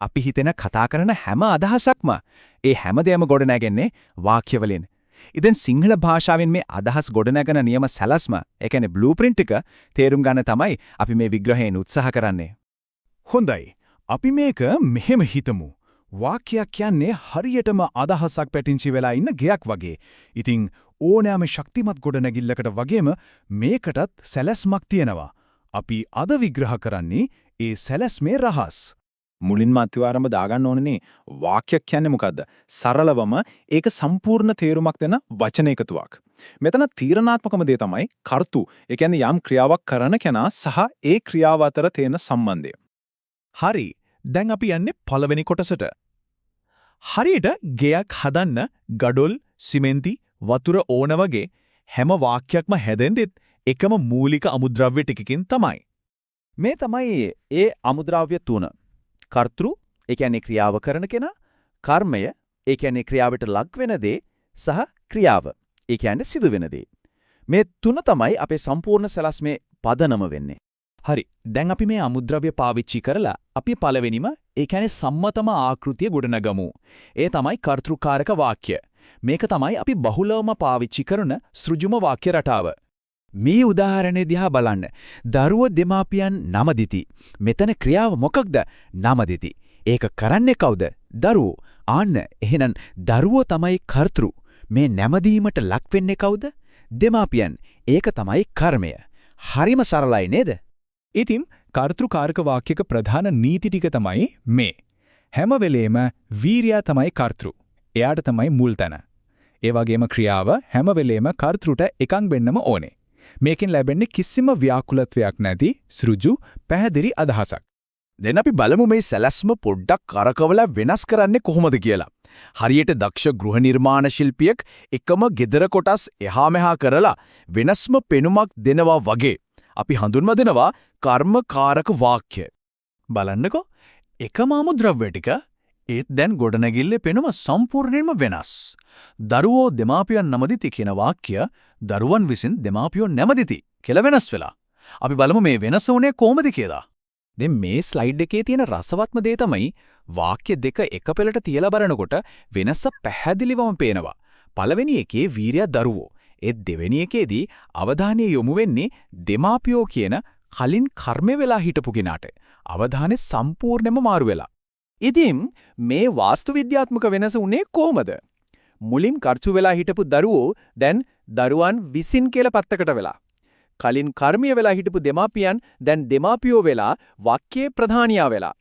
අපි හිතෙන කතා කරන හැම අදහසක්ම ඒ හැමදේම ගොඩනැගෙන්නේ වාක්‍යවලින්. ඉතින් සිංහල භාෂාවෙන් මේ අදහස් ගොඩනැගෙන නියම සැලැස්ම, ඒ කියන්නේ බ්ලූප්‍රින්ට් එක තේරුම් ගන්න තමයි අපි මේ විග්‍රහයෙන් උත්සාහ කරන්නේ. හොඳයි. අපි මේක මෙහෙම හිතමු. වාක්‍යයක් කියන්නේ හරියටම අදහසක් පැටිංචි වෙලා ඉන්න ගයක් වගේ. ඉතින් ඕනෑම ශක්තිමත් ගොඩනැගිල්ලකට වගේම මේකටත් සැලැස්මක් තියෙනවා. අපි අද විග්‍රහ කරන්නේ ඒ සැලැස්මේ රහස්. මුලින්ම අතිවාරම දාගන්න ඕනනේ වාක්‍යයක් කියන්නේ මොකද්ද? සරලවම ඒක සම්පූර්ණ තේරුමක් දෙන වචන එකතුවක්. මෙතන තීරණාත්මකම දේ තමයි කර්තු. ඒ කියන්නේ යම් ක්‍රියාවක් කරන කෙනා සහ ඒ ක්‍රියාව අතර තියෙන සම්බන්ධය. හරි. දැන් අපි යන්නේ පළවෙනි කොටසට. හරියට ගෙයක් හදන්න ගඩොල්, සිමෙන්ති, වතුර ඕන වගේ හැම වාක්‍යයක්ම හැදෙන්නෙත් එකම මූලික අමුද්‍රව්‍ය ටිකකින් තමයි. මේ තමයි ඒ අමුද්‍රව්‍ය තුන. කර්තෘ, ඒ කියන්නේ ක්‍රියාව කරන කෙනා, කර්මය, ඒ කියන්නේ ක්‍රියාවට ලක් වෙන දේ, සහ ක්‍රියාව, ඒ කියන්නේ සිදු වෙන දේ. මේ තුන තමයි අපේ සම්පූර්ණ සැලැස්මේ පදනම වෙන්නේ. හරි. දැන් අපි මේ අමුද්‍රව්‍ය පාවිච්චි කරලා අපි පළවෙනිම ඒ කියන්නේ සම්මතම ආකෘතිය ගොඩනගමු. ඒ තමයි කර්තෘකාරක වාක්‍ය. මේක තමයි අපි බහුලවම පාවිච්චි කරන සෘජුම වාක්‍ය රටාව. මේ උදාහරණය දිහා බලන්න. දරුවෝ දෙමාපියන් නමදිති. මෙතන ක්‍රියාව මොකක්ද? නමදිති. ඒක කරන්නේ කවුද? දරුවෝ. ආන්න එහෙනම් දරුවෝ තමයි කර්තෘ. මේ නැමදීමට ලක් වෙන්නේ කවුද? දෙමාපියන්. ඒක තමයි කර්මය. හරිම සරලයි නේද? ඉතින් කර්තෘකාරක වාක්‍යක ප්‍රධාන නීති ටික තමයි මේ. හැම වෙලේම වීරයා තමයි කර්තෘ. එයාට තමයි මුල් තැන. ඒ වගේම ක්‍රියාව හැම වෙලේම කර්තෘට එකඟ වෙන්නම ඕනේ. මේකෙන් ලැබෙන්නේ කිසිම ව්‍යාකූලත්වයක් නැති සෘජු පැහැදිලි අදහසක්. දැන් අපි බලමු මේ සැලැස්ම පොඩ්ඩක් කරකවලා වෙනස් කරන්නේ කොහොමද කියලා. හරියට දක්ෂ ගෘහ නිර්මාණ ශිල්පියෙක් එකම gedara කොටස් එහා මෙහා කරලා වෙනස්ම පෙනුමක් දෙනවා වගේ අපි හඳුන්වා දෙනවා කර්මකාරක වාක්‍ය. බලන්නකෝ එකම අමුද්‍රව්‍ය ටික ඒත් දැන් ගොඩනැගිල්ලේ පෙනුම සම්පූර්ණයෙන්ම වෙනස්. දරුවෝ දෙමාපියන් නමදිති කියන වාක්‍ය දරුවන් විසින් දෙමාපියෝ නැමදිති කියලා වෙනස් වෙලා. අපි බලමු මේ වෙනස උනේ කොහොමද කියලා. දැන් මේ ස්ලයිඩ් එකේ තියෙන රසවත්ම දේ තමයි වාක්‍ය දෙක එක පෙළට තියලා බලනකොට වෙනස පැහැදිලිවම පේනවා. පළවෙනි එකේ වීරයා දරුවෝ. ඒ දෙවෙනි එකේදී අවධානය යොමු වෙන්නේ දෙමාපියෝ කියන කලින් කර්ම වෙලා හිටපු කෙනාට. අවධානය සම්පූර්ණයෙන්ම මාරු වෙලා. ඉතින් මේ වාස්තු විද්‍යාත්මක වෙනස උනේ කොහොමද? මුලින් කර්චු වෙලා හිටපු දරුවෝ දැන් දරුවන් විසින් කියලා පැත්තකට වෙලා. කලින් කර්මීය වෙලා හිටපු දෙමාපියන් දැන් දෙමාපියෝ වෙලා වාක්‍යයේ ප්‍රධානියා වෙලා.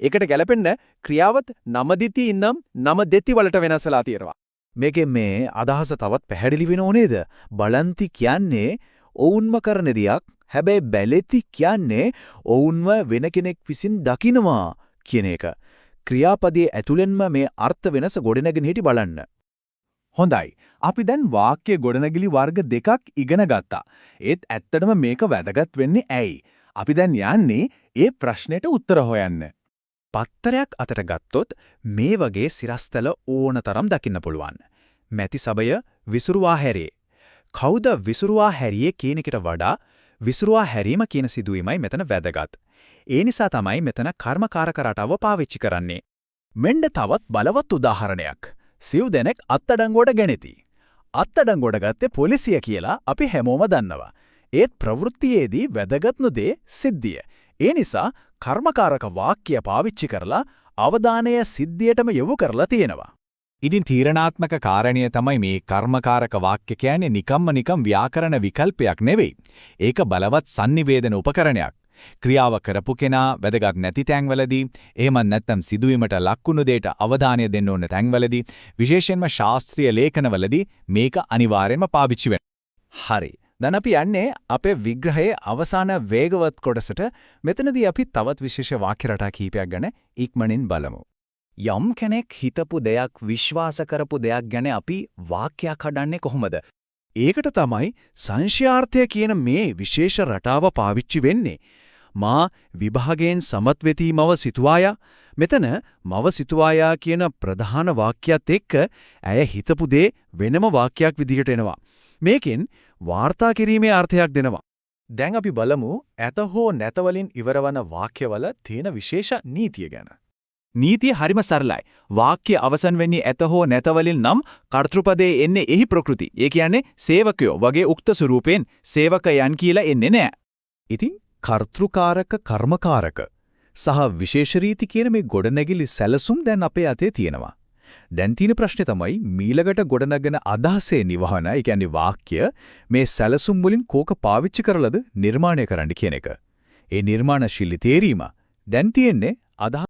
ඒකට ගැලපෙන්න ක්‍රියාවත් නමදිති ඉඳන් නමදෙති වලට වෙනස් වෙලා තියෙනවා. මේකෙන් මේ අදහස තවත් පැහැදිලි වෙනව නේද? බලන්ති කියන්නේ ඔවුන්ම කරන දෙයක්. හැබැයි බැලෙති කියන්නේ ඔවුන්ව වෙන කෙනෙක් විසින් දකිනවා කියන එක. ක්‍රියාපදයේ ඇතුළෙන්ම මේ අර්ථ වෙනස ගොඩනගෙන හිටි බලන්න. හොඳයි. අපි දැන් වාක්‍ය ගොඩනැගිලි වර්ග දෙකක් ඉගෙන ගත්තා. ඒත් ඇත්තටම මේක වැදගත් වෙන්නේ ඇයි? අපි දැන් යන්නේ ඒ ප්‍රශ්නෙට උත්තර හොයන්න. පත්තරයක් අතට ගත්තොත් මේ වගේ සිරස්තල ඕනතරම් දකින්න පුළුවන්. මැති සබය විසුරුවා හැරේ. කවුද විසුරුවා හැරියේ කියන එකට වඩා විසුරුවා හැරීම කියන සිදුවීමයි මෙතන වැදගත්. ඒ නිසා තමයි මෙතන කර්මකාරක රටාව පාවිච්චි කරන්නේ. මෙන්න තවත් බලවත් උදාහරණයක්. සිව් දෙනෙක් අත්අඩංගුවට ගෙනෙති. අත්අඩංගුවට ගත්තේ පොලිසිය කියලා අපි හැමෝම දන්නවා. ඒත් ප්‍රවෘත්තියේදී වැදගත්ම දේ සිද්ධිය. ඒ නිසා කර්මකාරක වාක්‍ය පාවිච්චි කරලා අවධානය සිද්ධියටම යොමු කරලා තියෙනවා. ඉතින් තීරණාත්මක කාරණය තමයි මේ කර්මකාරක වාක්‍ය කියන්නේ නිකම් ව්‍යාකරණ විකල්පයක් නෙවෙයි. ඒක බලවත් sannivedana උපකරණයක්. ක්‍රියාව කරපු කෙනා වැදගත් නැති තැන්වලදී එහෙම නැත්නම් සිදුවීමට ලක්ුණු දෙයට අවධානය දෙන්න ඕන තැන්වලදී විශේෂයෙන්ම ශාස්ත්‍රීය ලේඛනවලදී මේක අනිවාර්යයෙන්ම පාවිච්චි වෙනවා. හරි. දැන් අපි යන්නේ අපේ විග්‍රහයේ අවසාන වේගවත් කොටසට. මෙතනදී අපි තවත් විශේෂ වාක්‍ය රටා කීපයක් ගැන ඉක්මනින් බලමු. යම් කෙනෙක් හිතපු දෙයක් විශ්වාස කරපු දෙයක් ගැන අපි වාක්‍යයක් හදන්නේ කොහොමද? ඒකට තමයි සංශයාර්ථය කියන මේ විශේෂ රටාව පාවිච්චි වෙන්නේ. මා විභාගයෙන් සමත් වෙති මව සිතුවායා. මෙතන මව සිතුවායා කියන ප්‍රධාන වාක්‍යයත් එක්ක ඇය හිතපු දේ වෙනම වාක්‍යයක් විදිහට එනවා. මේකෙන් වාර්තා කිරීමේ අර්ථයක් දෙනවා. දැන් අපි බලමු ඇත හෝ නැත වලින් ඉවරවන වාක්‍යවල තියෙන විශේෂ නීතිය ගැන. නීතිය හරිම සරලයි. වාක්‍ය අවසන් වෙන්නේ ඇත හෝ නැත වලින් නම් කර්තෘපදයේ එන්නේ එහි ප්‍රകൃති. ඒ කියන්නේ සේවකයෝ වගේ උක්ත ස්වරූපයෙන් සේවකයන් කියලා එන්නේ නැහැ. ඉතින් කර්තෘකාරක කර්මකාරක සහ විශේෂ රීති කියන මේ ගොඩනැගිලි සැලසුම් දැන් අපේ අතේ තියෙනවා. දැන් තියෙන ප්‍රශ්නේ තමයි මීළඟට ගොඩනගෙන අදහසේ නිවහන, ඒ කියන්නේ වාක්‍ය මේ සැලසුම් වලින් කෝක පාවිච්චි කරලාද නිර්මාණය කරන්න කියන එක. ඒ නිර්මාණශීලී තේරීම දැන් තියෙන්නේ අදහස්